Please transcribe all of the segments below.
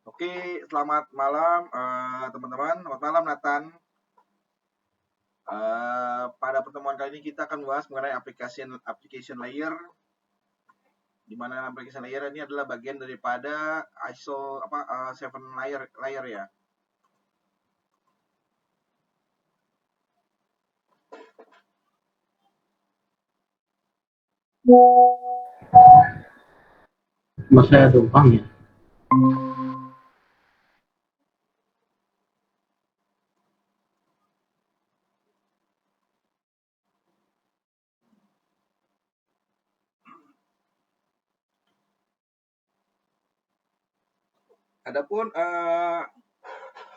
Oke, selamat malam teman-teman. Selamat malam Nathan. Pada pertemuan kali ini kita akan membahas mengenai application layer, di mana application layer ini adalah bagian daripada ISO 7 layer ya. Masih ada tumpang ya? Adapun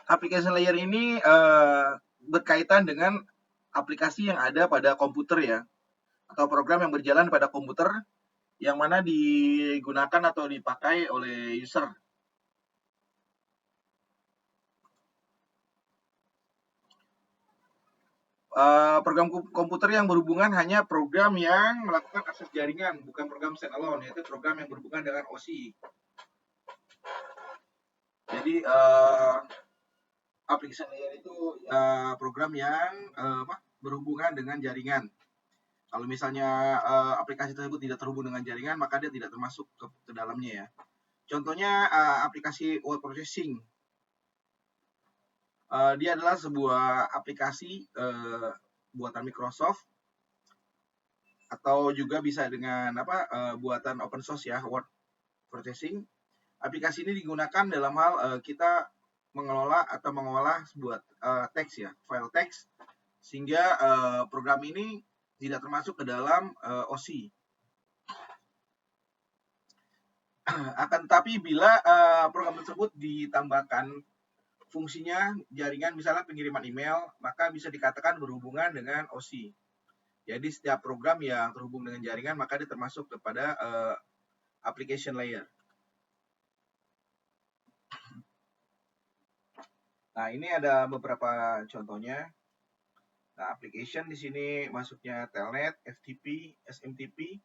application layer ini berkaitan dengan aplikasi yang ada pada komputer ya, atau program yang berjalan pada komputer yang mana digunakan atau dipakai oleh user. Program komputer yang berhubungan hanya program yang melakukan akses jaringan, bukan program standalone, yaitu program yang berhubungan dengan OSI. Jadi application layer itu program yang berhubungan dengan jaringan. Kalau misalnya aplikasi tersebut tidak terhubung dengan jaringan, maka dia tidak termasuk ke dalamnya ya. Contohnya aplikasi word processing. Dia adalah sebuah aplikasi buatan Microsoft, atau juga bisa dengan buatan open source ya, word processing. Aplikasi ini digunakan dalam hal kita mengelola atau mengolah sebuah teks ya, file teks, sehingga program ini tidak termasuk ke dalam OSI. Akan tetapi bila program tersebut ditambahkan fungsinya jaringan, misalnya pengiriman email, maka bisa dikatakan berhubungan dengan OSI. Jadi setiap program yang terhubung dengan jaringan maka dia termasuk kepada application layer. Nah, ini ada beberapa contohnya. Nah, application di sini masuknya Telnet, FTP, SMTP,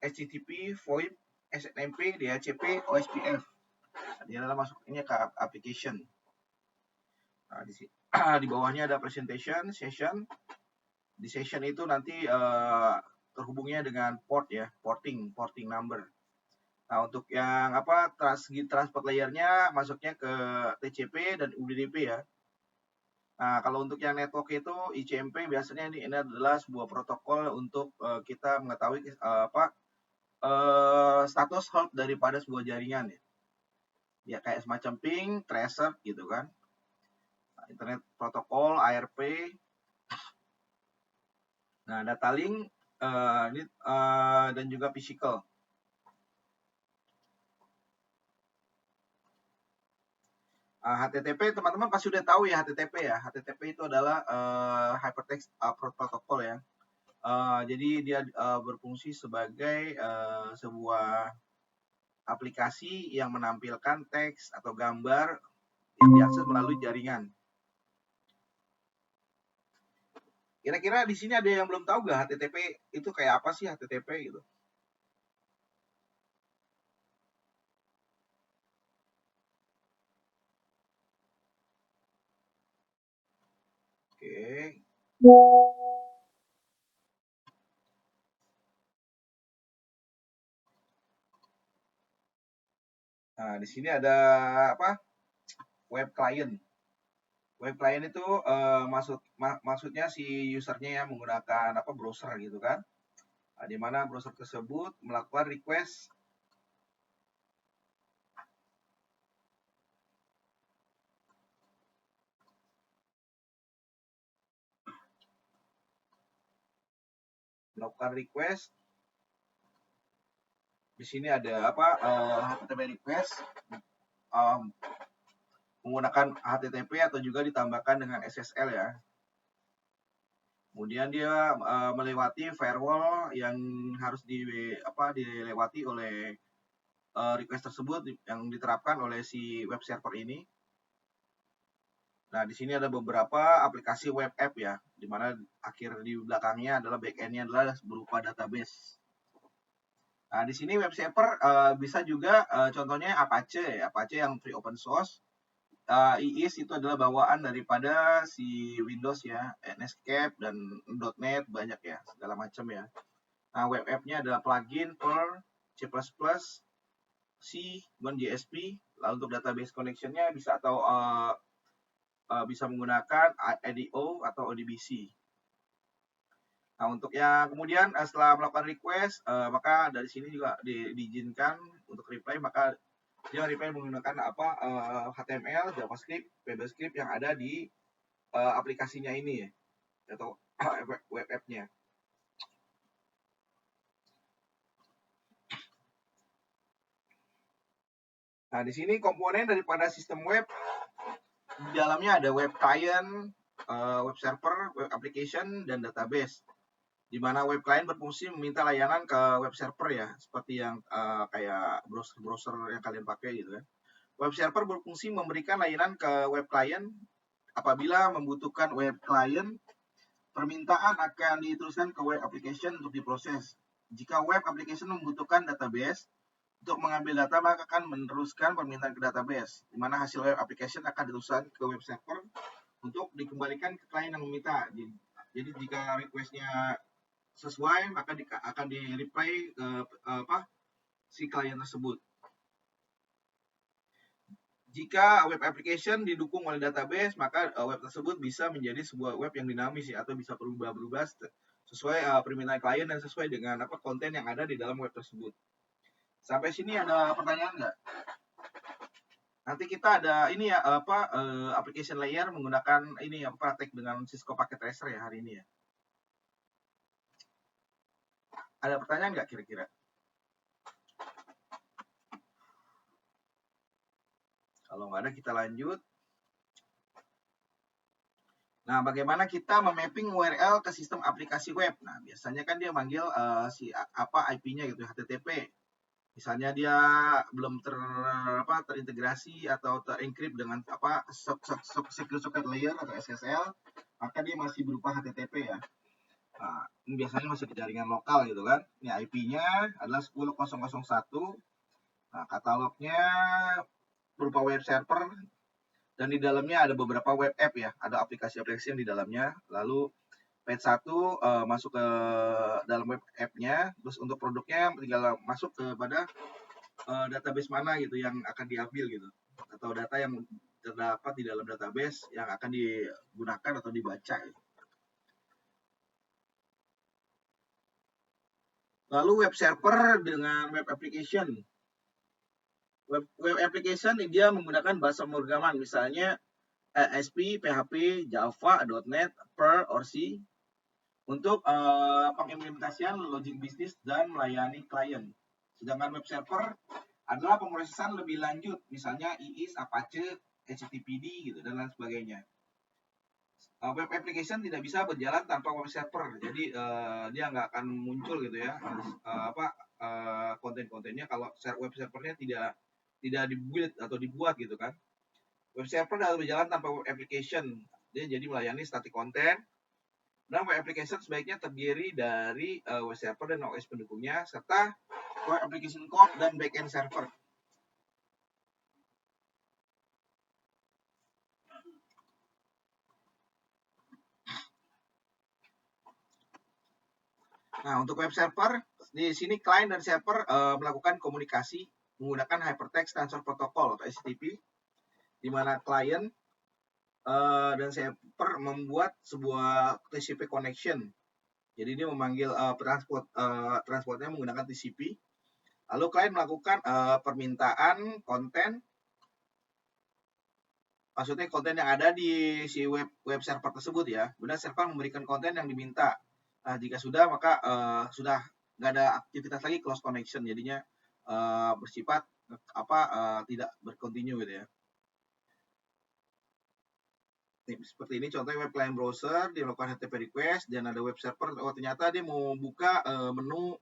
HTTP, VoIP, SNMP, DHCP, OSPF. Nah, dia adalah masuknya ke application. Nah, di bawahnya ada presentation, session. Di session itu nanti terhubungnya dengan port ya, porting number. Nah, untuk yang transport layernya masuknya ke TCP dan UDP ya. Nah, kalau untuk yang network itu ICMP biasanya ini adalah sebuah protokol untuk kita mengetahui status hold daripada sebuah jaringan ya. Ya kayak semacam ping, tracer gitu kan. Nah, internet protokol, ARP. Nah, data link ini dan juga physical. HTTP teman-teman pasti sudah tahu ya HTTP ya. HTTP itu adalah Hypertext Protocol ya. Jadi dia berfungsi sebagai sebuah aplikasi yang menampilkan teks atau gambar yang diakses melalui jaringan. Kira-kira di sini ada yang belum tahu nggak HTTP itu kayak apa sih HTTP gitu? Oke. Nah, di sini ada web client. Web client itu maksudnya si usernya ya menggunakan browser gitu kan. Nah, di mana browser tersebut melakukan request di sini ada HTTP request menggunakan HTTP atau juga ditambahkan dengan SSL ya. Kemudian dia melewati firewall yang harus dilewati oleh request tersebut yang diterapkan oleh si web server ini. Nah, di sini ada beberapa aplikasi web app ya, di mana akhir di belakangnya adalah backend-nya adalah berupa database. Nah, di sini web server bisa juga contohnya Apache, Apache yang free open source. IIS itu adalah bawaan daripada si Windows ya, Netscape dan .NET banyak ya, segala macam ya. Nah, web app-nya adalah plugin per C++, C, dan JSP. Lalu untuk database connection-nya bisa atau bisa menggunakan IDO atau ODBC. Nah, untuk yang kemudian setelah melakukan request, maka dari sini juga diizinkan untuk reply, maka dia reply menggunakan HTML, JavaScript, PBScript yang ada di aplikasinya ini ya, atau web app-nya. Nah, di sini komponen daripada sistem web, di dalamnya ada web client, web server, web application, dan database. Di mana web client berfungsi meminta layanan ke web server ya, seperti yang kayak browser-browser yang kalian pakai gitu kan. Web server berfungsi memberikan layanan ke web client. Apabila membutuhkan web client, permintaan akan diteruskan ke web application untuk diproses. Jika web application membutuhkan database untuk mengambil data, maka akan meneruskan permintaan ke database, di mana hasil web application akan diteruskan ke web server untuk dikembalikan ke klien yang meminta. Jadi jika requestnya sesuai, maka akan di-reply ke si klien tersebut. Jika web application didukung oleh database, maka web tersebut bisa menjadi sebuah web yang dinamis ya, atau bisa berubah-ubah sesuai permintaan klien dan sesuai dengan konten yang ada di dalam web tersebut. Sampai sini ada pertanyaan nggak? Nanti kita ada ini ya application layer menggunakan ini ya, praktek dengan Cisco Packet Tracer ya hari ini ya. Ada pertanyaan nggak kira-kira? Kalau nggak ada kita lanjut. Nah, bagaimana kita memapping URL ke sistem aplikasi web? Nah, biasanya kan dia manggil IP-nya gitu, HTTP. Misalnya dia belum terintegrasi atau terencrypt dengan secure socket layer atau SSL, maka dia masih berupa HTTP ya. Nah, ini biasanya masih di jaringan lokal gitu kan. Ini IP-nya adalah 10.0.1. Nah, katalognya berupa web server dan di dalamnya ada beberapa web app ya, ada aplikasi-aplikasi yang di dalamnya. Lalu page 1 masuk ke dalam web app-nya, terus untuk produknya tinggal masuk kepada database mana gitu yang akan diambil gitu, atau data yang terdapat di dalam database yang akan digunakan atau dibaca gitu. Lalu web server dengan web application. Web application dia menggunakan bahasa pemrograman, misalnya ASP, PHP, Java, .NET, Perl, or C untuk pengimplementasian logik bisnis dan melayani klien. Sedangkan web server adalah pemrosesan lebih lanjut, misalnya IIS, Apache, HTTPD gitu dan lain sebagainya. Web application tidak bisa berjalan tanpa web server, jadi dia nggak akan muncul gitu ya konten-kontennya kalau web servernya tidak dibuat atau dibuat gitu kan. Web server dapat berjalan tanpa web application, dia jadi melayani static konten. Dan web application sebaiknya terdiri dari web server dan OS pendukungnya, serta web application core dan backend server. Nah, untuk web server, di sini client dan server melakukan komunikasi menggunakan Hypertext Transfer Protocol atau HTTP, di mana client dan server membuat sebuah TCP connection. Jadi dia memanggil transportnya menggunakan TCP. Lalu klien melakukan permintaan konten, maksudnya konten yang ada di si web server tersebut ya. Kemudian server memberikan konten yang diminta. Nah, jika sudah maka sudah nggak ada aktivitas lagi close connection, jadinya bersifat tidak berkontinu gitu ya. Seperti ini contohnya web client browser, dia melakukan HTTP request dan ada web server. Oh, ternyata dia mau buka menu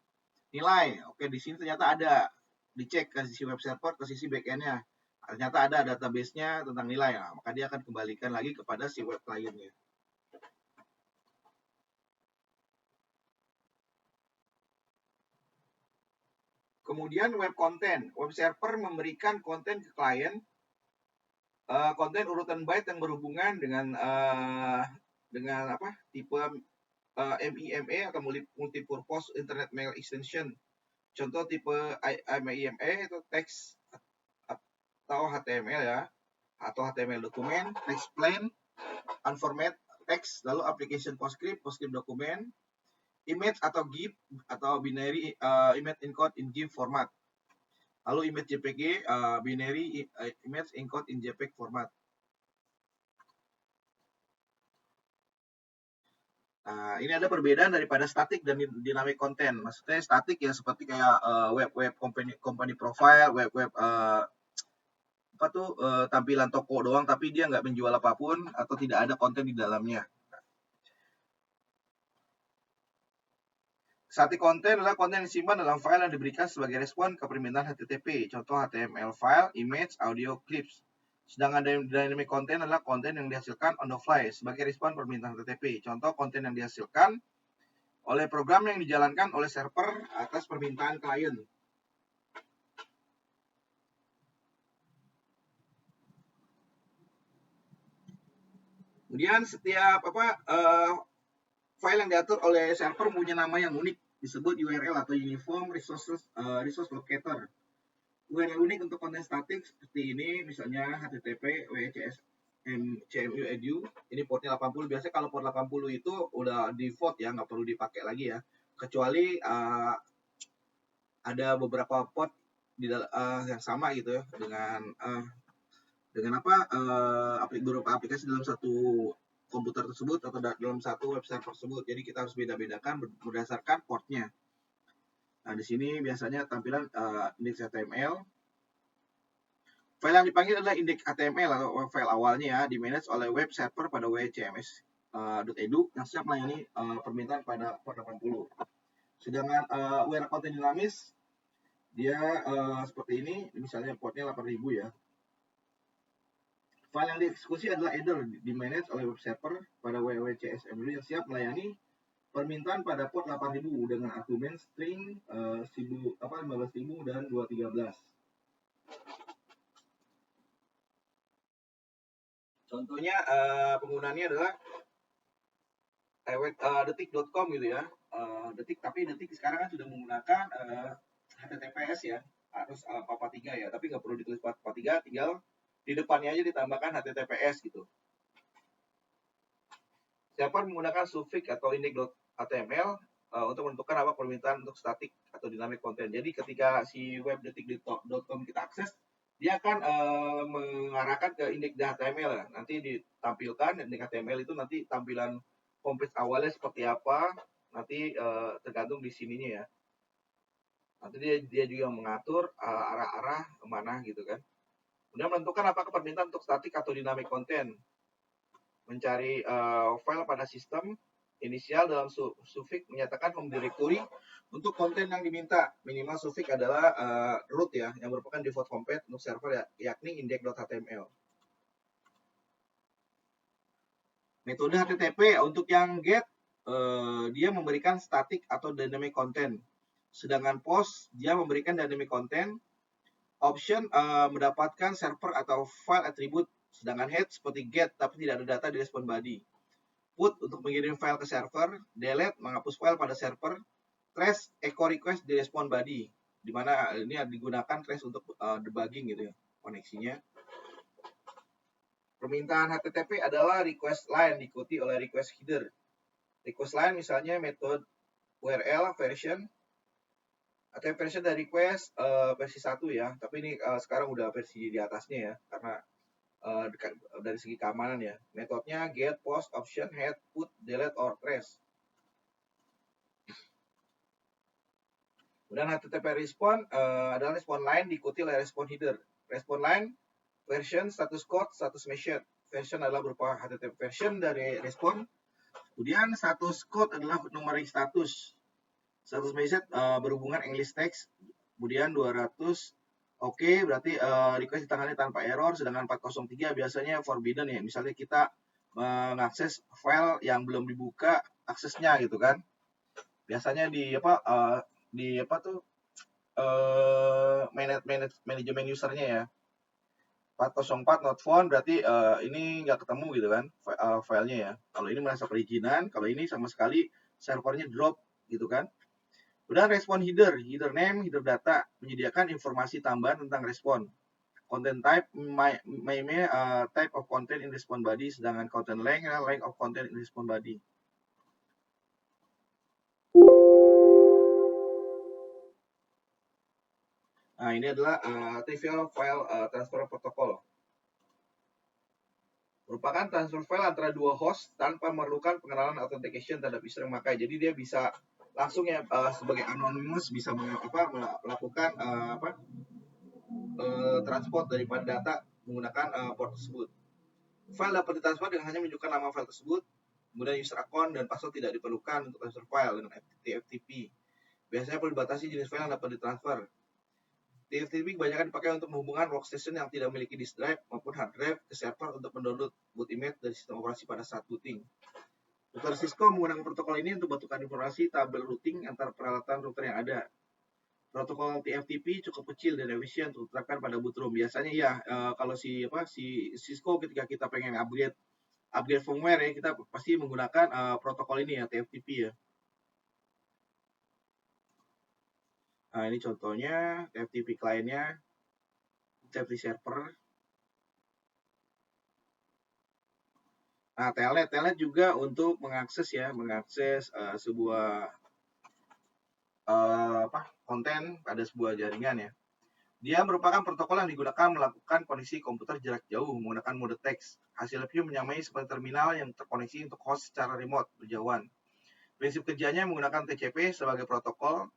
nilai. Oke, di sini ternyata ada, dicek ke sisi web server, ke sisi backend-nya. Ternyata ada database-nya tentang nilai. Nah, maka dia akan kembalikan lagi kepada si web client-nya. Kemudian web content. Web server memberikan konten ke klien, konten urutan byte yang berhubungan dengan tipe MIME atau multipurpose Internet Mail Extension. Contoh tipe MIME itu teks atau HTML ya, atau HTML dokumen, text plain, unformat text, lalu application PostScript dokumen, image atau GIF atau binary image encode in GIF format. Lalu image JPG, binary image encode in JPEG format. Nah, ini ada perbedaan daripada static dan dynamic content. Maksudnya static ya seperti kayak web company profile, web tampilan toko doang, tapi dia nggak menjual apapun atau tidak ada konten di dalamnya. Static content adalah konten yang disimpan dalam file yang diberikan sebagai respon ke permintaan HTTP. Contoh HTML file, image, audio, clips. Sedangkan dynamic content adalah konten yang dihasilkan on the fly sebagai respon permintaan HTTP. Contoh konten yang dihasilkan oleh program yang dijalankan oleh server atas permintaan klien. Kemudian setiap file yang diatur oleh server punya nama yang unik, disebut URL atau Uniform Resource Locator. URL unik untuk konten statik seperti ini, misalnya HTTP CMU edu, ini portnya 80. Biasanya kalau port 80 itu udah default ya, nggak perlu dipakai lagi ya. Kecuali ada beberapa port yang sama gitu ya, dengan beberapa aplikasi dalam satu komputer tersebut atau dalam satu web server tersebut. Jadi kita harus beda-bedakan berdasarkan portnya. Nah, di sini biasanya tampilan index HTML. File yang dipanggil adalah index HTML atau file awalnya ya, dimanage oleh web server pada wcms.edu yang siap melayani permintaan pada port 80. Sedangkan URL konten dinamis dia seperti ini, misalnya portnya 8000 ya. File yang dieksekusi adalah header, dimanage oleh web server pada wcms.edu yang siap melayani permintaan pada port 8000 dengan argumen string 15.000 dan 213. Contohnya penggunaannya adalah detik.com gitu ya. Tapi detik sekarang kan sudah menggunakan HTTPS ya, harus 443 ya, tapi nggak perlu ditulis 443, tinggal di depannya aja ditambahkan HTTPS gitu. Siapa menggunakan suffix atau index.html untuk menentukan apa permintaan untuk static atau dynamic content. Jadi ketika si web detik.com kita akses, dia akan mengarahkan ke index.html ya. Nanti ditampilkan index.html itu nanti tampilan homepage awalnya seperti apa, nanti tergantung di sininya ya. Nanti dia juga mengatur arah-arah kemana gitu kan. Kemudian menentukan apakah permintaan untuk static atau dynamic content. Mencari file pada sistem inisial dalam suffix menyatakan home directory untuk konten yang diminta. Minimal suffix adalah root ya, yang merupakan default homepage untuk server ya, yakni index.html. Metode HTTP untuk yang get dia memberikan static atau dynamic content. Sedangkan post dia memberikan dynamic content. Option mendapatkan server atau file atribut. Sedangkan head seperti get tapi tidak ada data di respon body. Put untuk mengirim file ke server, delete menghapus file pada server, trace echo request di respon body, di mana ini digunakan trace untuk debugging gitu ya koneksinya. Permintaan HTTP adalah request line diikuti oleh request header. Request line misalnya metode URL version atau version dari request versi 1 ya, tapi ini sekarang udah versi di atasnya ya, karena dari segi keamanan ya. Metodenya get, post, option, head, put, delete, or trace. Kemudian HTTP respon adalah respon line diikuti oleh respon header. Respon line version, status code, status message. Version adalah berupa HTTP version dari respon. Kemudian status code adalah numeric status. Status message berhubungan English text. Kemudian 200 oke, berarti request ditangani tanpa error. Sedangkan 403 biasanya forbidden ya. Misalnya kita mengakses file yang belum dibuka aksesnya gitu kan. Biasanya di manajemen usernya ya. 404 not found berarti ini nggak ketemu gitu kan filenya ya. Kalau ini merasa perizinan, kalau ini sama sekali servernya drop gitu kan. Udah respon header name, header data menyediakan informasi tambahan tentang respon. Content type type of content in response body, sedangkan content length of content in response body. Nah, ini adalah trivial file transfer protocol. Merupakan transfer file antara dua host tanpa memerlukan pengenalan authentication terhadap user yang memakai. Jadi dia bisa langsung ya sebagai anonymous bisa melakukan transport daripada data menggunakan port tersebut. File dapat ditransfer dengan hanya menunjukkan nama file tersebut, kemudian user account dan password tidak diperlukan untuk transfer file dengan TFTP. Biasanya perlu dibatasi jenis file yang dapat ditransfer. TFTP kebanyakan dipakai untuk menghubungkan workstation yang tidak memiliki disk drive maupun hard drive ke server untuk mendownload boot image dari sistem operasi pada saat booting. Router Cisco menggunakan protokol ini untuk membentukkan informasi tabel routing antar peralatan router yang ada. Protokol TFTP cukup kecil dan efisien untuk diterapkan pada boot room. Biasanya ya kalau si Cisco ketika kita pengen upgrade firmware ya, kita pasti menggunakan protokol ini ya, TFTP ya. Nah, ini contohnya TFTP kliennya, TFTP server. Nah, telnet juga untuk mengakses sebuah konten pada sebuah jaringan ya. Dia merupakan protokol yang digunakan melakukan koneksi komputer jarak jauh menggunakan mode teks. Hasil review menyamai seperti terminal yang terkoneksi untuk host secara remote berjauhan. Prinsip kerjanya menggunakan TCP sebagai protokol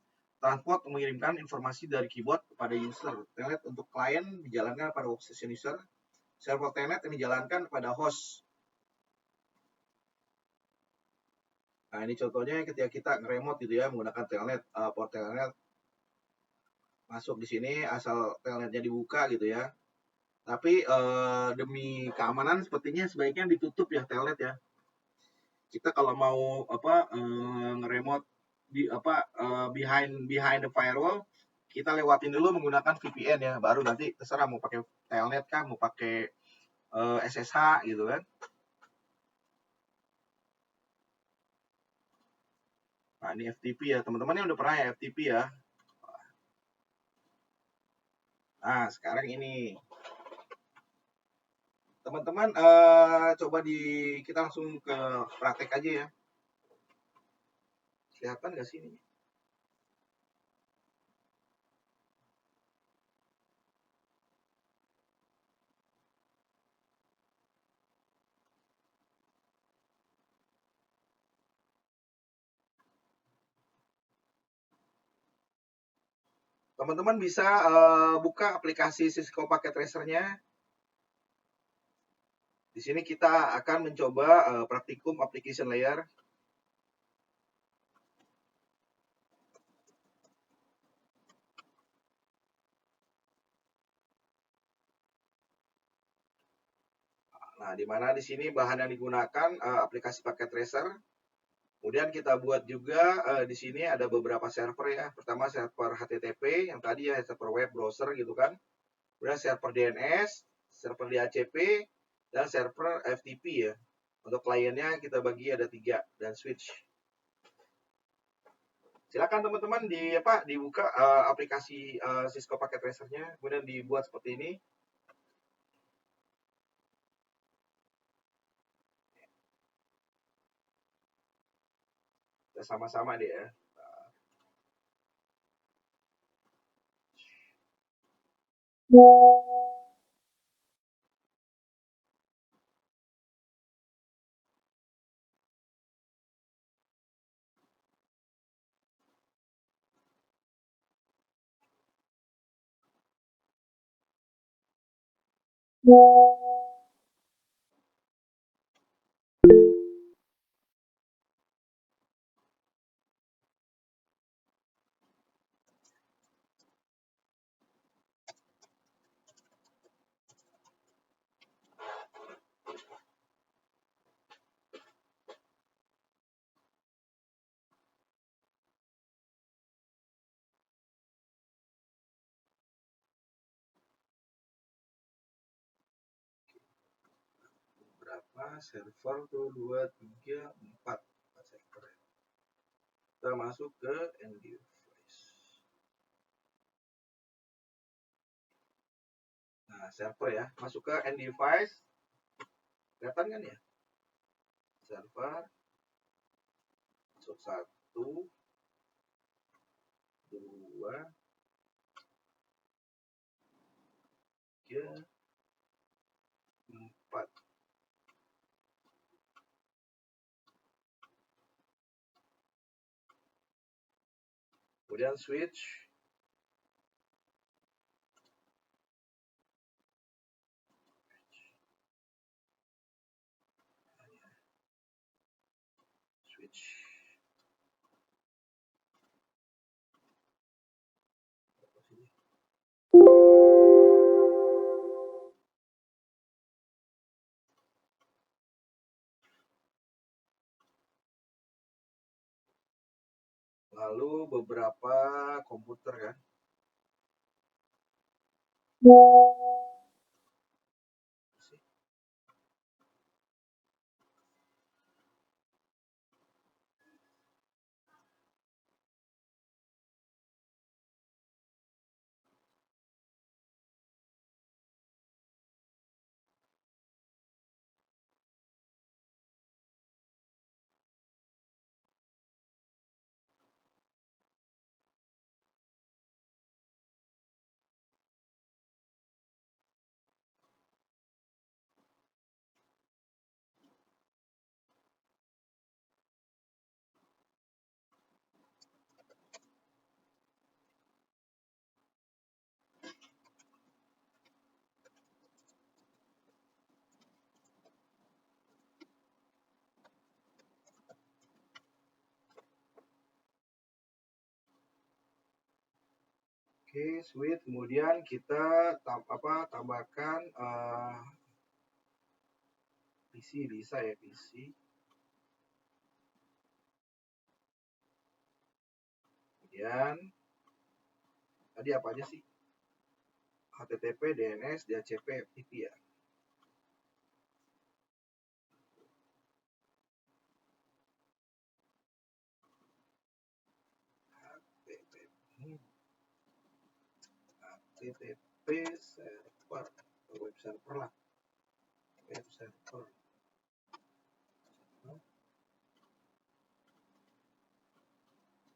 transport mengirimkan informasi dari keyboard kepada user. Telnet untuk klien dijalankan pada workstation user. Server telnet yang dijalankan pada host. Nah, ini contohnya ketika kita nge-remote gitu ya menggunakan telnet, port telnet masuk di sini asal telnetnya dibuka gitu ya. Tapi demi keamanan sepertinya sebaiknya ditutup ya telnet ya. Kita kalau mau nge-remote behind the firewall, kita lewatin dulu menggunakan VPN ya, baru nanti terserah mau pakai telnet kah, mau pakai SSH gitu kan. Nah, ini FTP ya, teman-teman yang udah pernah ya FTP ya. Nah, sekarang ini teman-teman coba kita langsung ke praktek aja ya. Kelihatan nggak sih ini? Teman-teman bisa buka aplikasi Cisco Packet Tracer-nya. Di sini kita akan mencoba praktikum application layer. Nah, di mana di sini bahan yang digunakan aplikasi Packet Tracer. Kemudian kita buat juga di sini ada beberapa server ya. Pertama server HTTP yang tadi ya, server web browser gitu kan. Kemudian server DNS, server DHCP, dan server FTP ya. Untuk kliennya kita bagi ada 3 dan switch. Silakan teman-teman dibuka aplikasi Cisco Packet Tracer-nya, kemudian dibuat seperti ini. Kita sama-sama deh ya. server tuh 2, 3, 4 server. Kita masuk ke end device. Nah, server ya, masuk ke end device. Kelihatan kan ya? Server masuk 1, 2, 3, 4. Kemudian switch. Lalu beberapa komputer kan. Oke, switch. Kemudian kita tambahkan PC, bisa ya PC. Kemudian tadi apa aja sih? HTTP, DNS, DHCP, FTP ya. HTTP server, web server lah. Web server.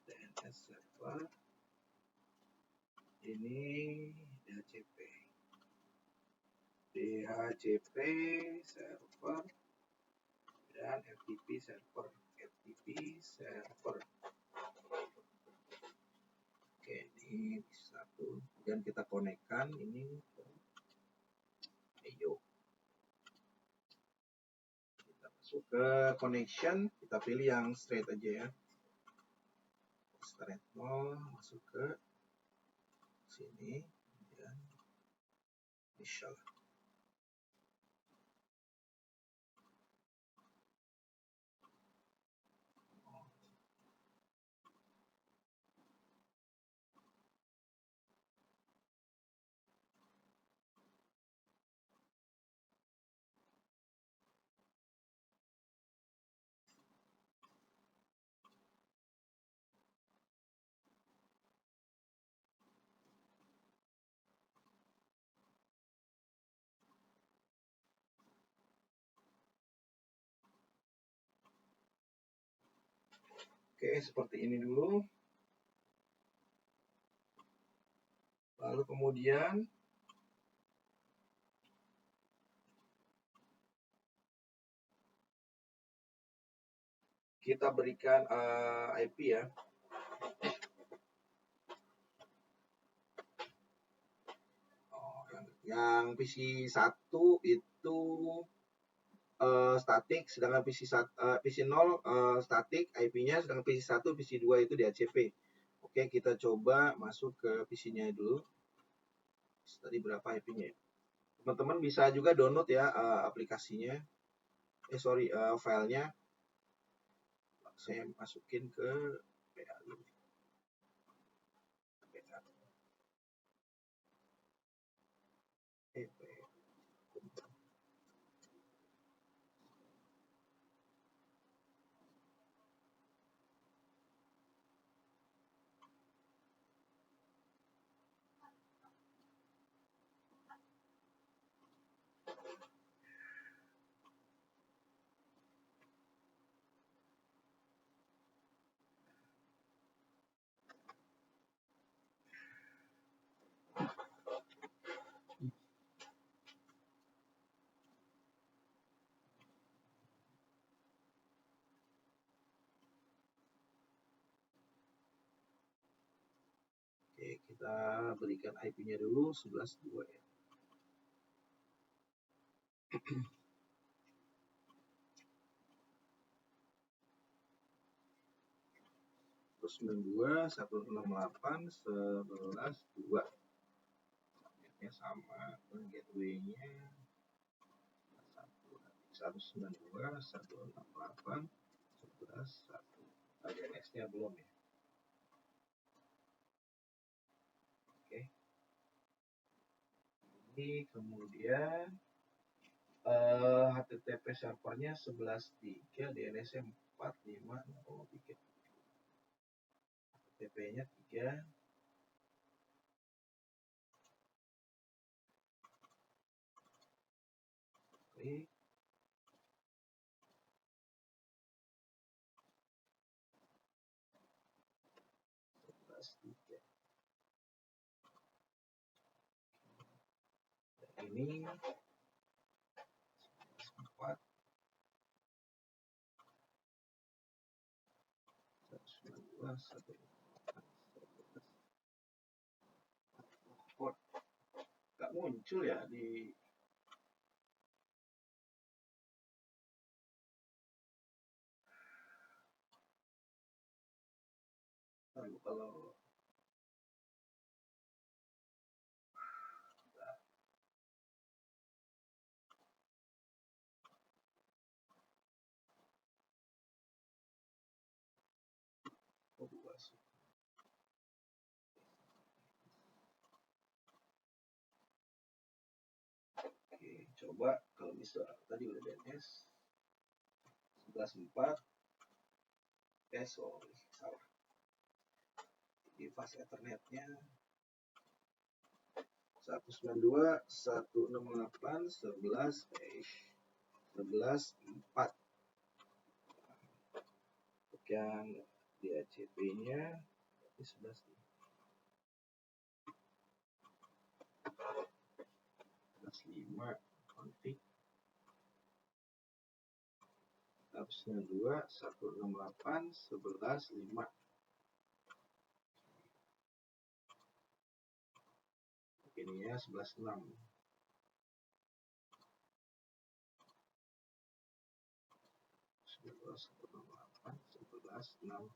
DNS server. Ini DHCP. DHCP server dan FTP server. FTP server. Oke, ini satu. Kemudian kita konekkan ini ke Eyo. Kita masuk ke connection, kita pilih yang straight aja ya. Straight 0, masuk ke sini, kemudian initial. Oke, seperti ini dulu. Lalu kemudian kita berikan IP ya. Yang PC 1 itu statik, sedangkan PC 0 statik IP-nya, sedangkan PC 1, PC 2 itu DHCP. Oke, kita coba masuk ke PC-nya dulu. Tadi berapa IP-nya? Teman-teman bisa juga download ya aplikasinya. Filenya. Saya masukin ke PA dulu. kita berikan IP-nya dulu 11.2 ya. Terus 92 168 11.2. Ini sama gateway-nya 192 168 11.1. DNS-nya belum ya. Oke. Ini kemudian HTTP servernya 11.3, DNS-nya 4503. HTTP-nya 3. Klik. Ini 4 192 port nggak muncul ya di kalau Oke, coba kalau misalnya tadi udah DNS 11.4 sorry salah di fase ethernetnya 192 168 11 11.4 yang DHCP-nya 11 5 config 192 168 11.5. Ini ya 11.6. 168 11.6.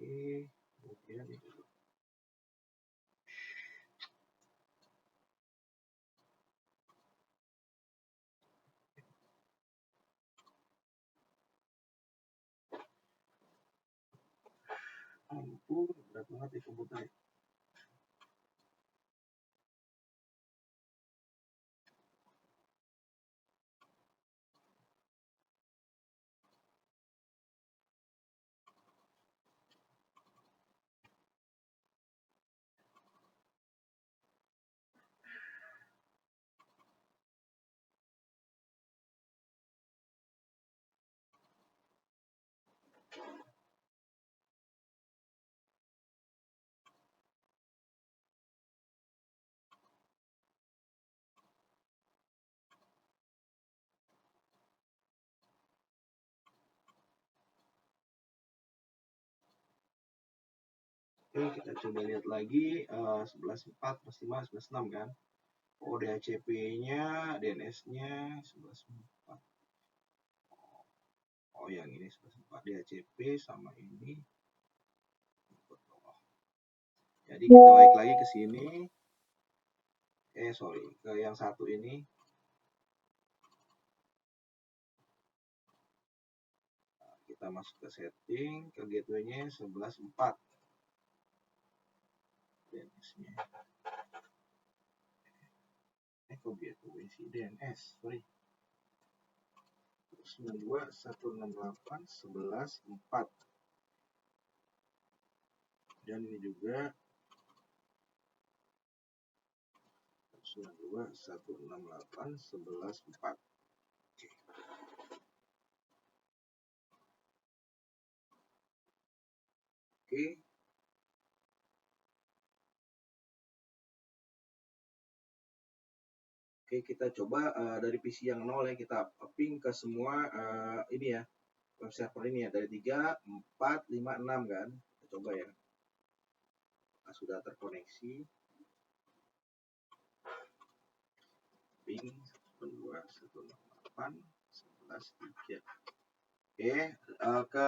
Oke, kemudian ini dulu. Ampun, berat banget di komputer. Oke, kita coba lihat lagi 11.4 plus 5 11.6 kan. Oh, DHCP-nya, DNS-nya 11.4. Oh, yang ini 11.4 DHCP sama ini. Jadi kita balik lagi ke sini. Sorry, ke yang satu ini. Kita masuk ke setting, ke gateway-nya 11.4. DNS-nya. Kok gateway sih DNS, sorry. 92 168 11.4. Dan ini juga 92 168 11.4. Oke. Oke, kita coba dari PC yang 0 ya, kita ping ke semua ini ya, web server ini ya, dari 3, 4, 5, 6 kan. Kita coba ya. Nah, sudah terkoneksi. Ping 12108.11.3. Oke, ke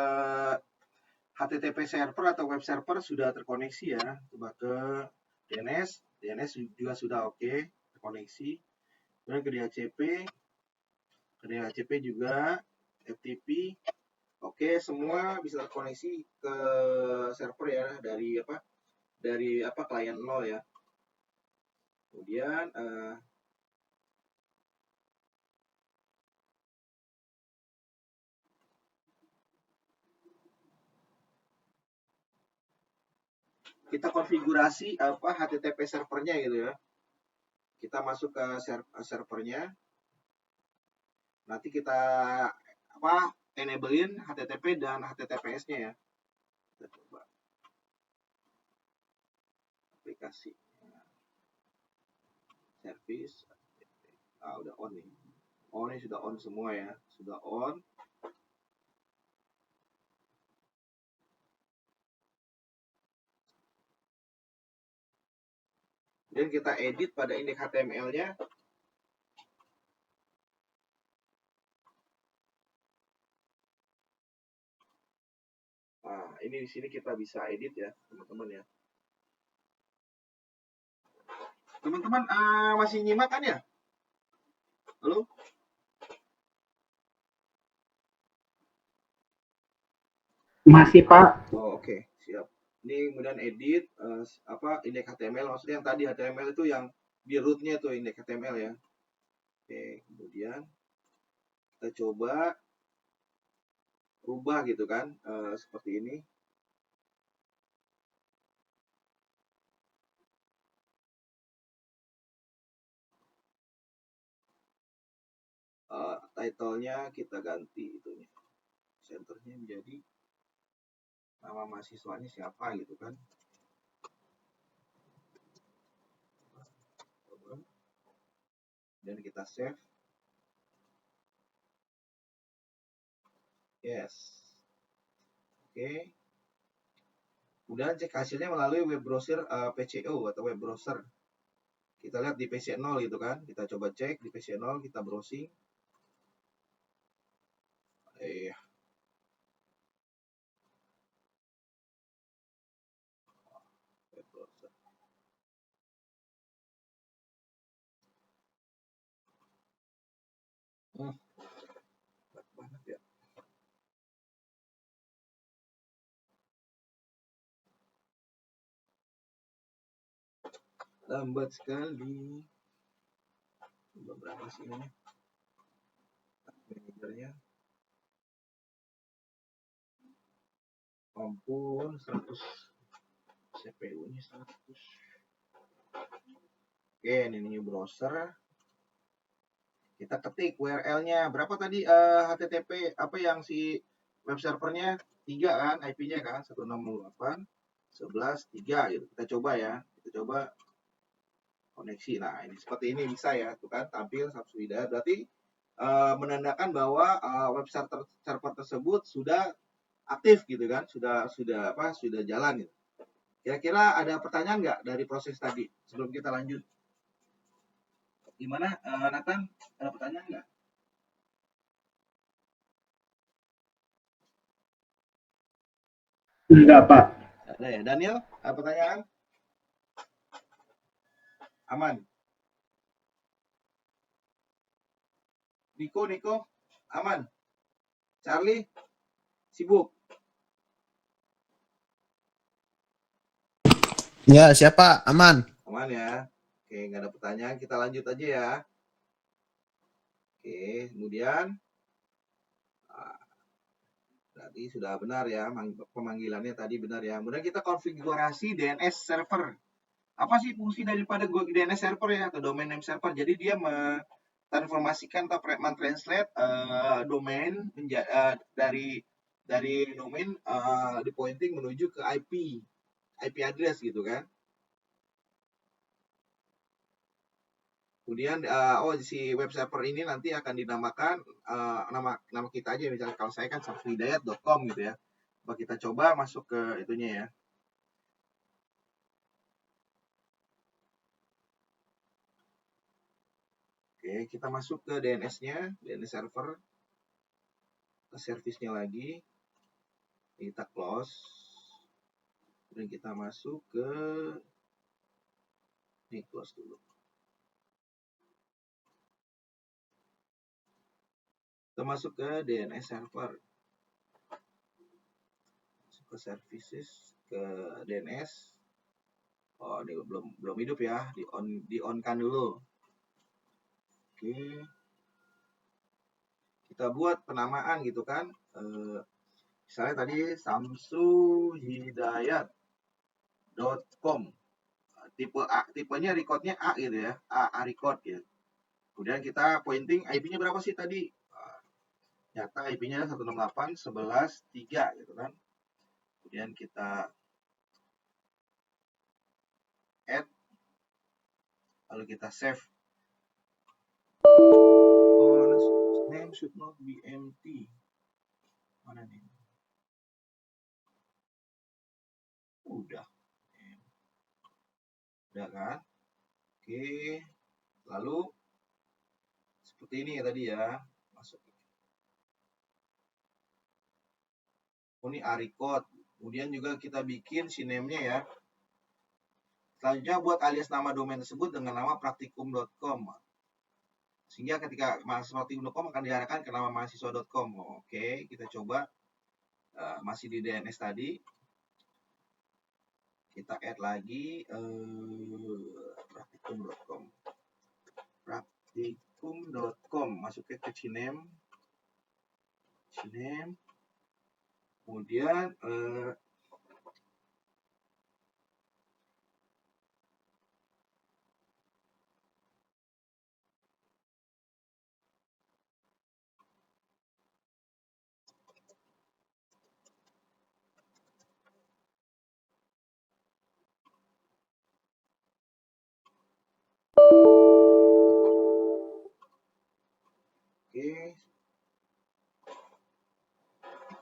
HTTP server atau web server sudah terkoneksi ya. Coba ke DNS juga sudah oke, terkoneksi. Kemudian ke DHCP juga, FTP. Oke, semua bisa terkoneksi ke server ya dari klien 0 ya. Kemudian kita konfigurasi HTTP servernya gitu ya. Kita masuk ke servernya. Nanti kita enablein HTTP dan HTTPS-nya ya. Kita coba aplikasi service. Udah on nih. Oh, ini sudah on semua ya. Sudah on. Dan kita edit pada indeks HTML-nya. Nah, ini di sini kita bisa edit ya, teman-teman ya. Teman-teman masih nyimak kan ya? Halo? Masih, Pak. Oh, oke, siap. Ini kemudian edit indeks HTML, maksudnya yang tadi HTML itu yang di root-nya tuh indeks HTML ya. Oke, kemudian kita coba rubah gitu kan, seperti ini. Title-nya kita ganti itunya. Centernya menjadi nama mahasiswanya siapa gitu kan. Dan kita save. Yes. Oke. Kemudian cek hasilnya melalui web browser PCO atau web browser. Kita lihat di PC 0 gitu kan. Kita coba cek di PC 0, kita browsing. Web browser. Banget ya. Lambat sekali. Berapa sih ini? Manajernya. Ampun, 100. CPU-nya 100. Oke, ini new browser. Kita ketik URL-nya. Berapa tadi HTTP yang si web servernya? 3 kan, IP-nya kan 168.11.3 gitu. Kita coba ya. Kita coba koneksi. Nah, ini seperti ini bisa ya, tuh kan tampil Sapswida. Berarti menandakan bahwa web server tersebut sudah aktif gitu kan, sudah jalan gitu. Kira-kira ada pertanyaan nggak dari proses tadi sebelum kita lanjut? Gimana, Nathan? Ada pertanyaan nggak? Enggak, Pak. Ada ya. Daniel, ada pertanyaan? Aman. Niko, aman. Charlie, sibuk. Ya, siapa? Aman. Aman ya. Oke, nggak ada pertanyaan. Kita lanjut aja ya. Oke, kemudian berarti sudah benar ya, pemanggilannya tadi benar ya. Kemudian kita konfigurasi DNS server. Apa sih fungsi daripada DNS server ya, atau domain name server? Jadi dia mentransformasikan atau mentranslate domain dari domain di pointing menuju ke IP address gitu kan. Kemudian si web server ini nanti akan dinamakan nama kita aja, misalnya kalau saya kan safrihidayat.com gitu ya. Coba kita coba masuk ke itunya ya. Oke, kita masuk ke DNS-nya, DNS server, ke servisnya lagi, kita close, dan kita masuk ke ini, close dulu. Kita masuk ke DNS server, masuk ke services, ke DNS. Oh, ini belum hidup ya, di on kan dulu. Oke, kita buat penamaan gitu kan. Misalnya tadi samsuhidayat.com, tipe A, tipenya recordnya A gitu ya, A record gitu. Kemudian kita pointing IP-nya berapa sih tadi? Nyata IP-nya 168.11.3 gitu kan. Kemudian kita add, lalu kita save. Name should not be empty. Mana nih? Udah kan? Oke, lalu seperti ini ya tadi ya, masuk. Ini A-record. Kemudian juga kita bikin siname-nya ya. Selanjutnya buat alias nama domain tersebut dengan nama praktikum.com. Sehingga ketika mahasiswa.com akan diarahkan ke nama mahasiswa.com. Oke, kita coba. Masih di DNS tadi. Kita add lagi praktikum.com. Praktikum.com. Masuknya ke Cinem. Kemudian oke.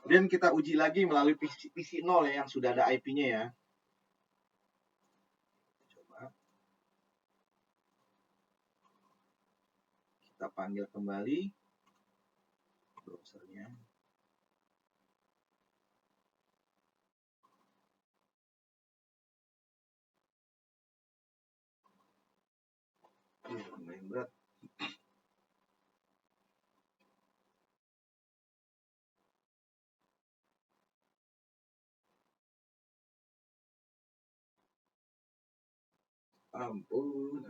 Kemudian kita uji lagi melalui PC 0 ya, yang sudah ada IP-nya ya. Coba. Kita panggil kembali browsernya. Lumayan berat. Ampun.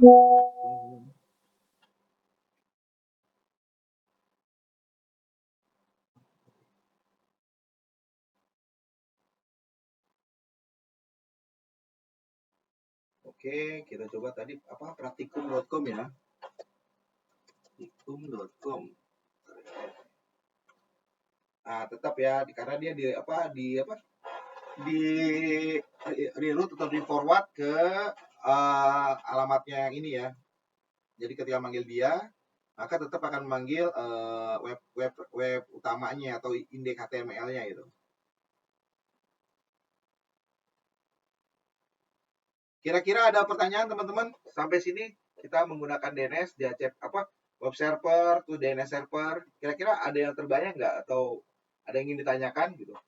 Oke, kita coba tadi praktikum.com ya. Praktikum.com. Nah, tetap ya, karena dia di reroute atau di forward ke alamatnya yang ini ya. Jadi ketika manggil dia, maka tetap akan memanggil web utamanya atau indeks HTML-nya gitu. Kira-kira ada pertanyaan teman-teman? Sampai sini kita menggunakan DNS, web server, tuh DNS server. Kira-kira ada yang terbayang nggak atau ada yang ingin ditanyakan gitu?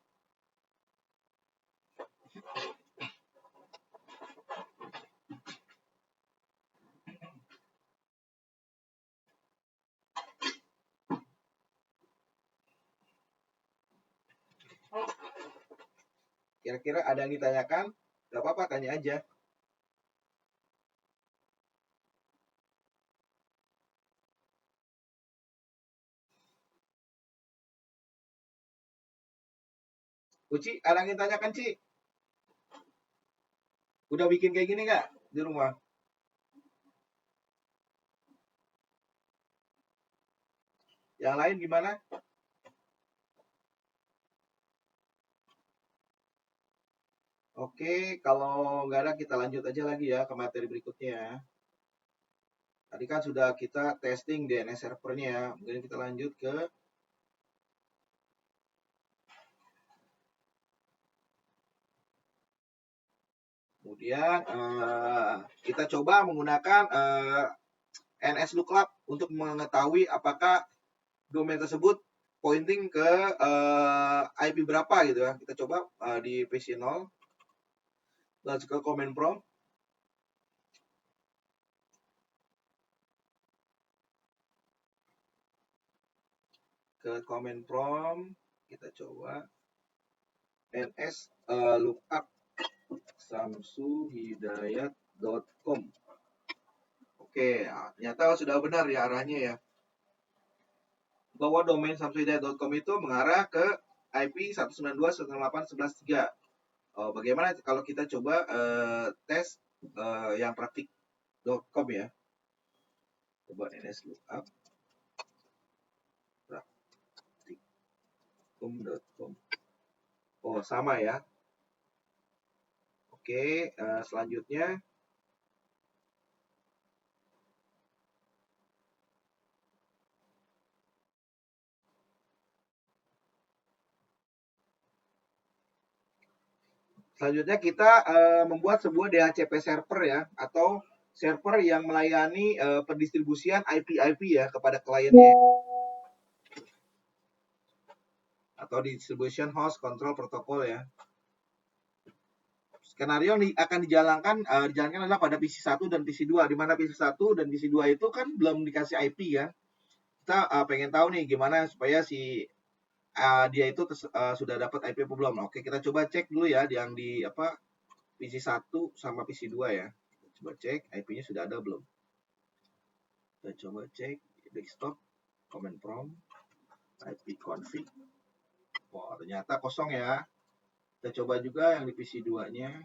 Kira-kira ada yang ditanyakan? Gak apa-apa, tanya aja. Uci, ada yang ditanyakan, Ci? Udah bikin kayak gini nggak di rumah? Yang lain gimana? Oke, kalau nggak ada kita lanjut aja lagi ya ke materi berikutnya. Tadi kan sudah kita testing DNS servernya ya. Kemudian kita lanjut ke kemudian kita coba menggunakan NS Lookup untuk mengetahui apakah domain tersebut pointing ke IP berapa gitu ya. Kita coba di PC 0. Lalu ke command prompt. Ke command prompt kita coba NS lookup samsuhidayat.com. Oke, ternyata sudah benar ya arahnya ya. Bahwa domain samsuhidayat.com itu mengarah ke IP 192.168.11.3. Bagaimana kalau kita coba tes yang praktik.com ya. Coba NS lookup praktikum.com. Oh, sama ya. Oke, selanjutnya kita membuat sebuah DHCP server ya, atau server yang melayani pendistribusian IP ya kepada kliennya, atau distribution host control protocol ya. Skenario yang akan dijalankan adalah pada PC 1 dan PC 2, di mana PC 1 dan PC 2 itu kan belum dikasih IP ya. Kita pengen tahu nih gimana supaya si dia itu sudah dapat IP apa belum. Oke, kita coba cek dulu ya yang di PC 1 sama PC 2 ya. Coba cek IP-nya sudah ada belum. Kita coba cek desktop, command prompt, IP config. Wah, ternyata kosong ya. Kita coba juga yang di PC 2-nya.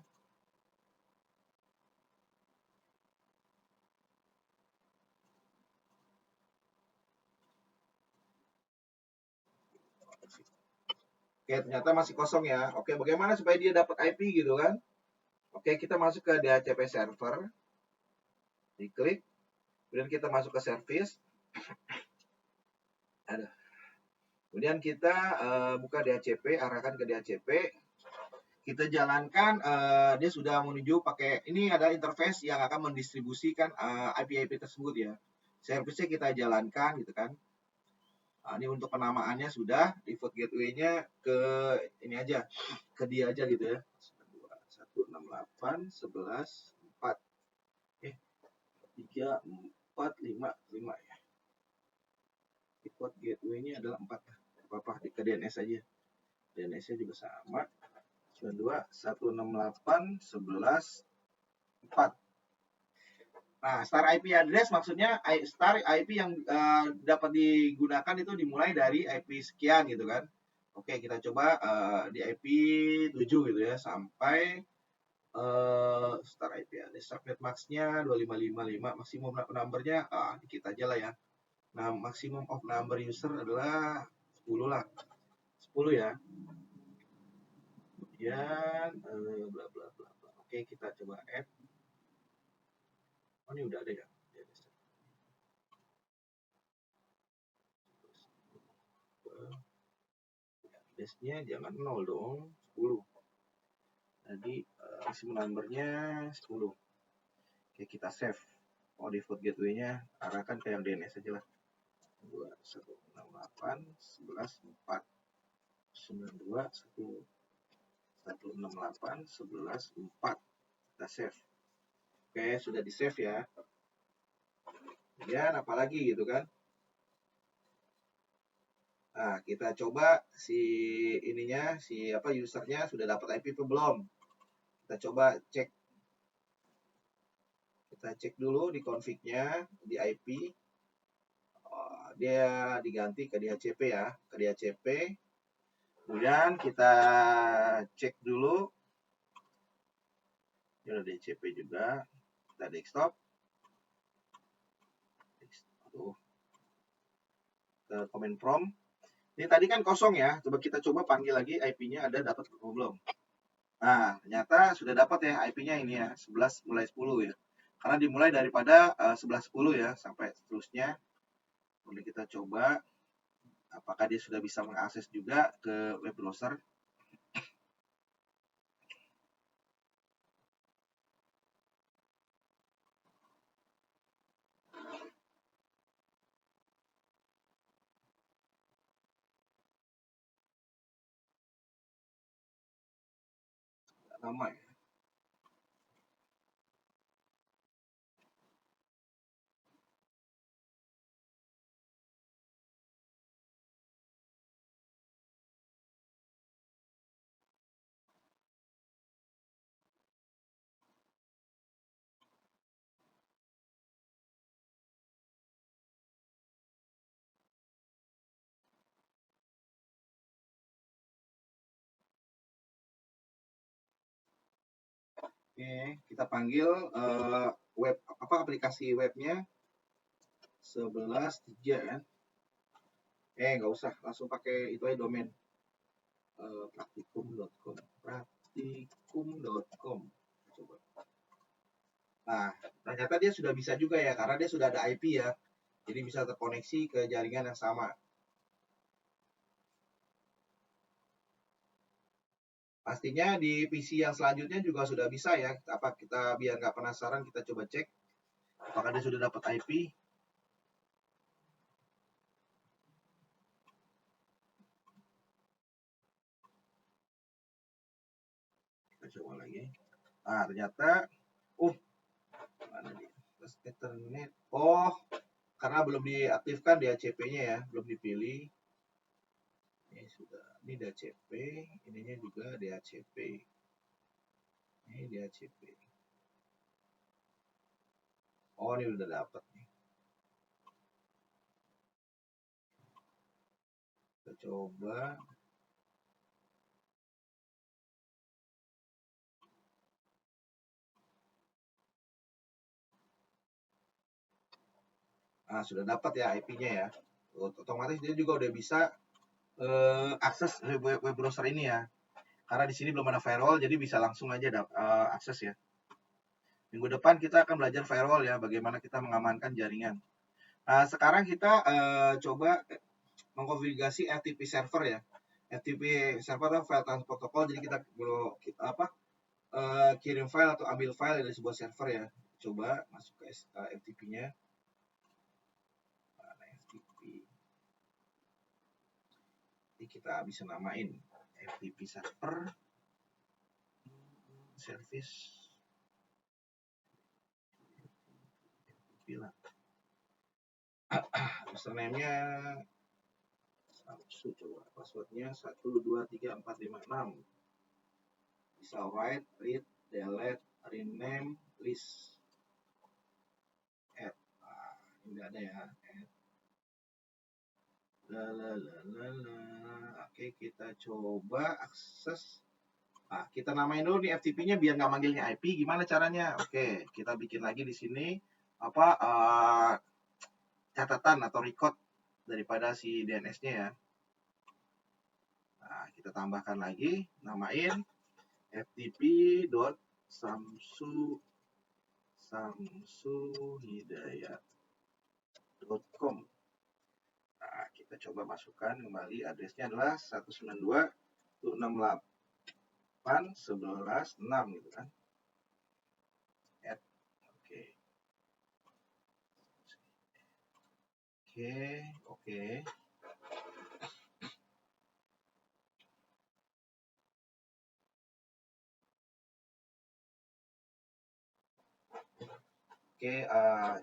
Oke, ternyata masih kosong ya. Oke, bagaimana supaya dia dapat IP gitu kan? Oke, kita masuk ke DHCP server. Diklik. Kemudian kita masuk ke service. Ada. Kemudian kita buka DHCP, arahkan ke DHCP. Kita jalankan, dia sudah menuju pakai, ini ada interface yang akan mendistribusikan IP-IP tersebut ya. Service-nya kita jalankan gitu kan. Ini untuk penamaannya sudah, default gateway-nya ke ini aja, ke dia aja gitu ya. 168.11.4. 3.4.5.5 ya. Default gateway-nya adalah 4. Apa-apa ke DNS aja. DNS-nya juga sama. 168.11.4. Nah, star IP address maksudnya star IP yang dapat digunakan itu dimulai dari IP sekian gitu kan. Oke, kita coba di IP 7 gitu ya sampai star IP address subnet max-nya 2555, maksimum number-nya dikit aja lah ya. Nah, maximum of number user adalah 10 lah. 10 ya. Kemudian bla bla bla. Oke, kita coba add. Oh, ini udah ada ya. Base-nya jangan 0 dong, 10. Jadi maximum number-nya 10. Oke, kita save. Oh, default gateway-nya arahkan ke yang DNS aja lah. 2.168.11.4. 92.168.11.4. Kita save. Oke, sudah di save ya. Kemudian apalagi gitu kan. Nah, kita coba si ininya, usernya sudah dapat IP atau belum. Kita coba cek. Kita cek dulu di config-nya, di IP. Dia diganti ke DHCP ya, ke DHCP. Kemudian kita cek dulu. Ini ada DHCP juga. Kita desktop. Ke command prompt. Ini tadi kan kosong ya. Coba kita panggil lagi IP-nya ada dapat atau belum. Nah, ternyata sudah dapat ya IP-nya ini ya, 11 mulai 10 ya. karena dimulai daripada 11.10 ya sampai seterusnya. Boleh kita coba apakah dia sudah bisa mengakses juga ke web browser. Lama ya. Oke, kita panggil web aplikasi webnya 11.3 kan. Nggak usah, langsung pakai itu aja domain. Praktikum.com. Coba. Nah, ternyata dia sudah bisa juga ya, karena dia sudah ada IP ya. Jadi bisa terkoneksi ke jaringan yang sama. Pastinya di PC yang selanjutnya juga sudah bisa ya. Kita biar nggak penasaran, kita coba cek apakah dia sudah dapat IP. Kita coba lagi. Nah, ternyata mana dia? Ethernet. Oh, karena belum diaktifkan DHCP-nya ya, belum dipilih. Ini sudah, ini DHCP, ininya juga DHCP. Ini DHCP. Oh, ini udah dapat nih. Kita coba. Nah, sudah dapat ya IP-nya ya. Otomatis dia juga udah bisa akses web browser ini ya. Karena di sini belum ada firewall, jadi bisa langsung aja akses ya. Minggu depan kita akan belajar firewall ya, bagaimana kita mengamankan jaringan. Nah, sekarang kita coba mengkonfigurasi FTP server ya. FTP server adalah file transfer protokol, jadi kita kirim file atau ambil file dari sebuah server ya. Coba masuk ke FTP-nya. FTP. Jadi kita bisa namain FTP server service username-nya coba passwordnya 123456. Bisa write, read, delete, rename, list, add. Ini ada ya, add. Oke, kita coba akses. Kita namain dulu nih FTP-nya biar nggak manggilnya IP. Gimana caranya? Oke, kita bikin lagi di sini catatan atau record daripada si DNS-nya ya. Nah, kita tambahkan lagi, namain ftp.samsuhidayat.com. Nah, kita coba masukkan kembali, adresnya adalah 192.168.11.6 gitu kan. Oke.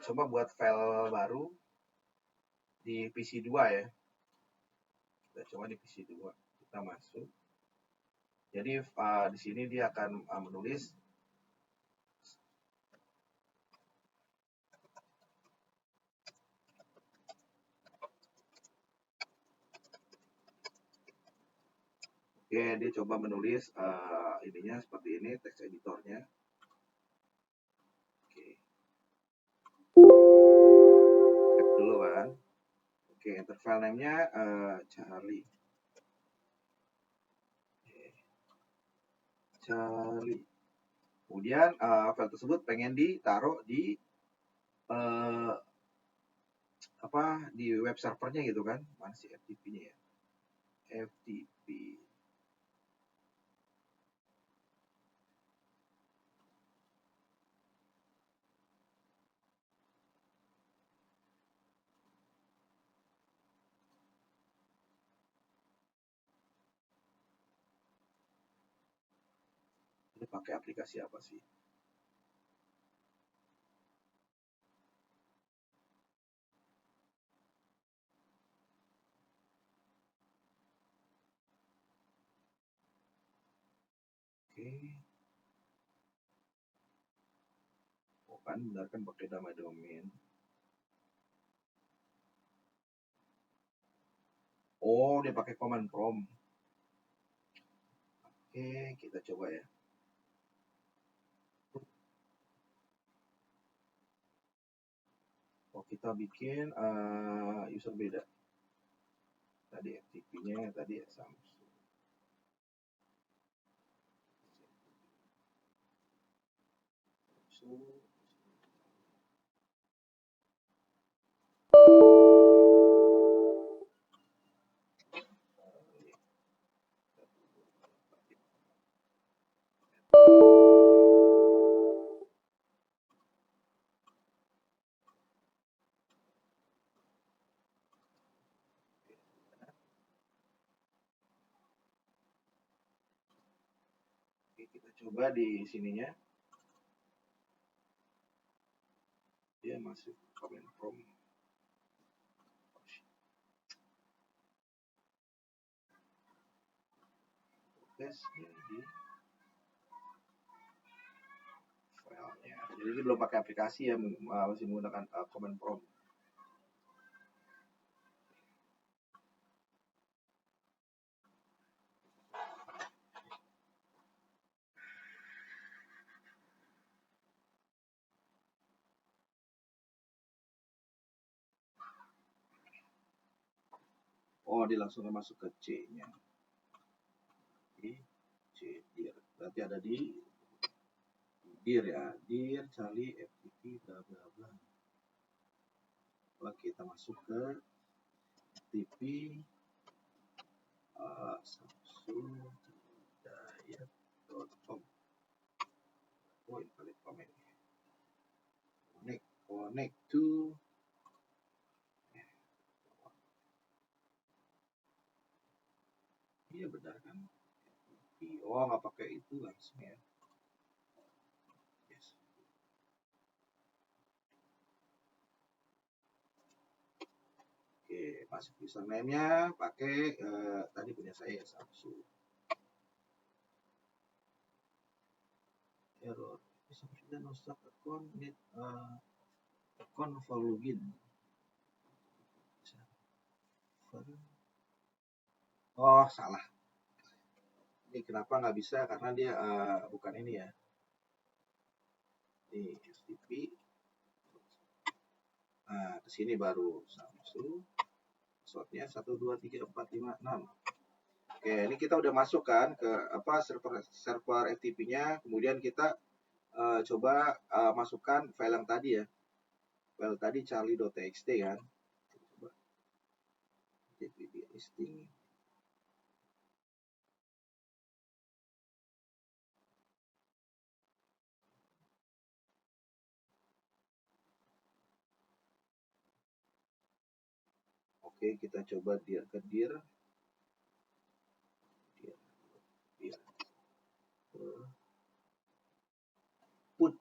Coba buat file baru di PC 2 ya. Kita coba di PC 2. Kita masuk. Jadi di sini dia akan menulis dia coba menulis ininya seperti ini, text editornya. Cek dulu kan. Enter file name-nya Charlie. Charlie. Kemudian file tersebut pengen ditaruh di di web servernya gitu kan. Mana sih FTP-nya ya? FTP. Ini pakai aplikasi apa sih? Oke. Oh kan benar kan pakai nama domain. Oh, dia pakai command prompt. Oke, kita coba ya. Oh, kita bikin user beda. Tadi FTP-nya tadi ya Samsung. Oke, kita coba di sininya. Dia masuk command prompt. Testnya di filenya. Jadi ini belum pakai aplikasi ya, masih menggunakan command prompt. Oh, dia langsung masuk ke C-nya. Di C, dir. Berarti ada di dir ya. Dir, Charlie, FTP, bla bla bla. Coba kita masuk ke FTP samsung.diet.com. Oh, invalid comment. Connect to iya benar kan? Oh, nggak pakai itu langsung ya. Yes. Oke, masuk username-nya pakai tadi punya saya Samsung. Error. Samsung dan Nostak account need account for login. Oh, salah. Ini kenapa nggak bisa? Karena dia bukan ini ya. Ini FTP. Nah, kesini baru Samsung. Passwordnya 1234566. Oke, ini kita udah masuk kan ke server FTP-nya. Kemudian kita coba masukkan file yang tadi ya. File tadi charlie.txt kan. Coba. JPB listing. Oke, kita coba dir ke dir. Put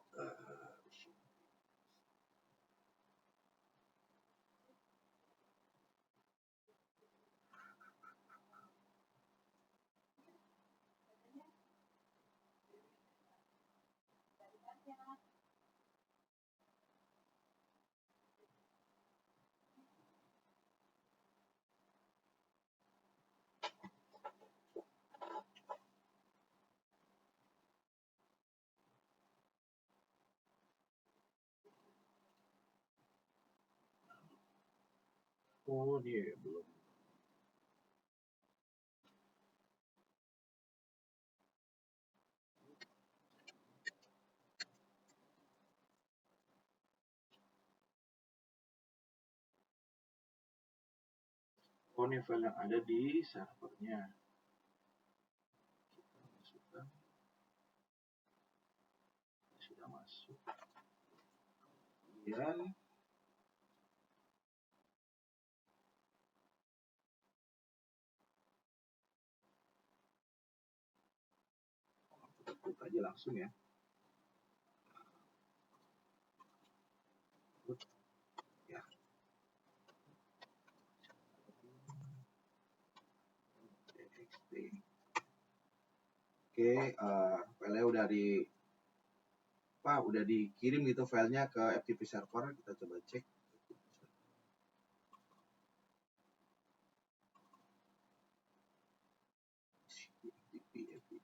oh dia belum. Oh, ini file yang ada di servernya. Kita masukkan. Sudah masuk. Kemudian kita aja langsung ya. Ya. TXT. Oke, filenya udah dikirim gitu filenya ke FTP server. Kita coba cek. FTP.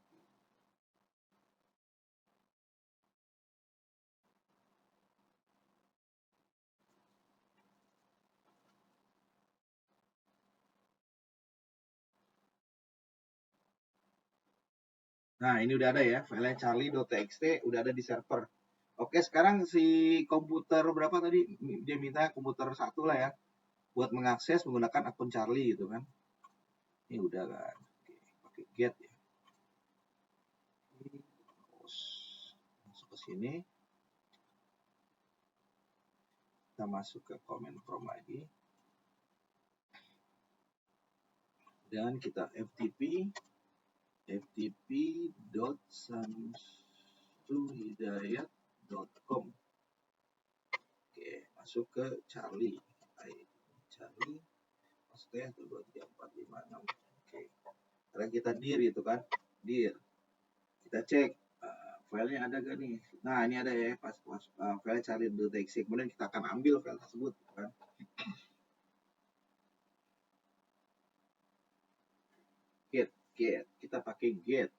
Nah, ini udah ada ya, filenya charlie.txt udah ada di server. Oke, sekarang si komputer berapa tadi? Dia minta komputer 1 lah ya, buat mengakses menggunakan akun Charlie gitu kan. Ini udah kan. Oke, pakai get ya. Terus masuk ke sini. Kita masuk ke command prompt lagi. Dan kita ftp.samsuhidayat.com. Oke, masuk ke Charlie. Charlie maksudnya 1 2 3 4 5 6. Oke. Sekarang kita dir itu kan. Dir. Kita cek filenya ada gak nih. Nah, ini ada ya, pas file charlie.txt. Kemudian kita akan ambil file tersebut kan. Get. Kita pakai get.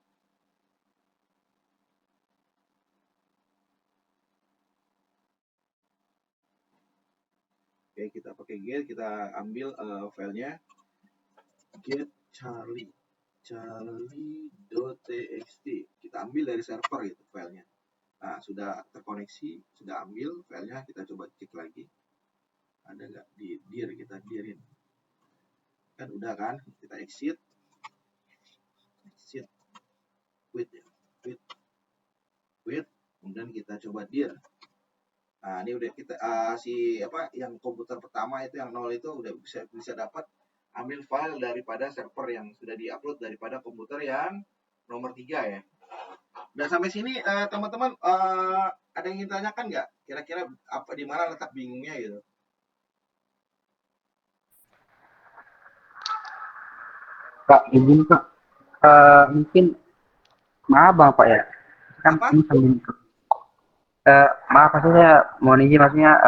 Oke, kita pakai get, kita ambil filenya get charlie.txt. Kita ambil dari server itu filenya. Nah, sudah terkoneksi, sudah ambil filenya, kita coba cek lagi. Ada nggak di dir, kita dirin. Kan udah kan, kita exit. Quit. Kemudian kita coba dir. Nah, ini udah kita yang komputer pertama itu yang 0 itu udah bisa dapat ambil file daripada server yang sudah diupload daripada komputer yang nomor 3 ya. Dan sampai sini teman-teman ada yang ingin tanyakan nggak? Kira-kira apa di mana letak bingungnya gitu? Kak, izin Kak. Mungkin maaf Bapak ya. Kan Apa? ini sambil maaf maksudnya mohon izin maksudnya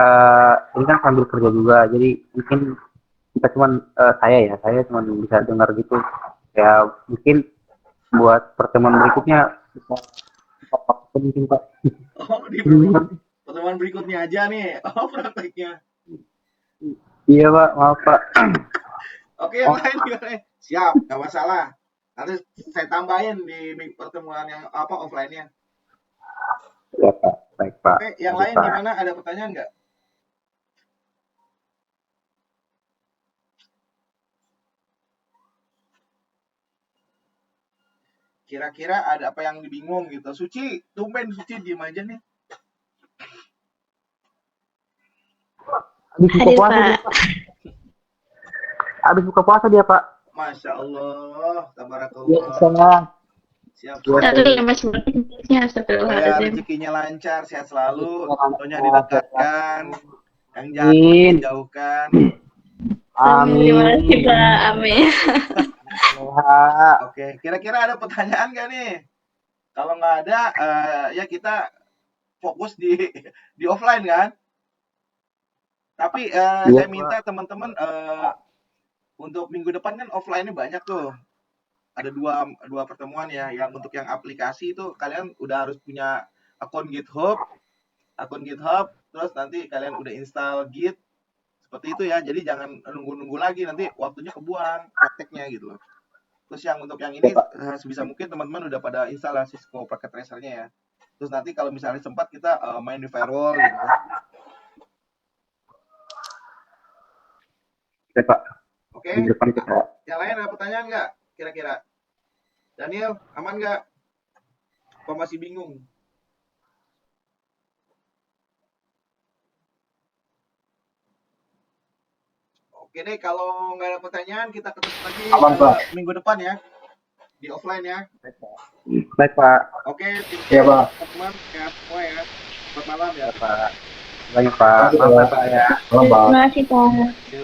ini kan sambil kerja juga. Jadi mungkin kita cuman saya cuman bisa dengar gitu. Ya mungkin buat pertemuan berikutnya bisa mungkin Pak. Oh, di pertemuan berikutnya aja nih. Oh, prakteknya. Iya Pak, maaf Pak. Oke, yang lain gimana? Siap, nggak masalah. Nanti saya tambahin di pertemuan yang offline-nya. Ya Pak, baik Pak. Oke, yang Baik, lain Pak. gimana? Ada pertanyaan nggak? Kira-kira ada apa yang bingung gitu? Suci, tumben Suci diem aja nih. Habis buka puasa dia Pak. Habis buka puasa dia Pak. Masya Allah, Ya, tabarakallah. saya. Siap. Supaya rezekinya lancar, sehat selalu, tentunya didekatkan, yang jahat Amin. dijauhkan. Amin. Terima kasih Pak, amin. Oke, kira-kira ada pertanyaan nggak nih? Kalau nggak ada, ya kita fokus di offline kan. Tapi saya minta teman-teman untuk minggu depan kan offline-nya banyak tuh. Ada dua pertemuan ya. Yang untuk yang aplikasi itu kalian udah harus punya akun GitHub, terus nanti kalian udah install Git seperti itu ya. Jadi jangan nunggu-nunggu lagi, nanti waktunya kebuang prakteknya gitu loh. Terus yang untuk yang ini sebisa mungkin teman-teman udah pada install Cisco Packet Tracer-nya ya. Terus nanti kalau misalnya sempat kita main di firewall gitu kan. Oke Pak. Oke, minggu depan kita. yang lain ada pertanyaan nggak? Kira-kira. Daniel, aman nggak? Apa masih bingung? Oke deh, kalau nggak ada pertanyaan, kita ketemu lagi Aman, Pak. minggu depan ya. Di offline ya. Baik Pak. Oke, Iya, Pak. teman-teman ya semua ya. Selamat malam ya. Pak. Baik Pak. Terima kasih, Maaf Pak ya. Malam, Pak. Terima kasih, Pak. Yuk.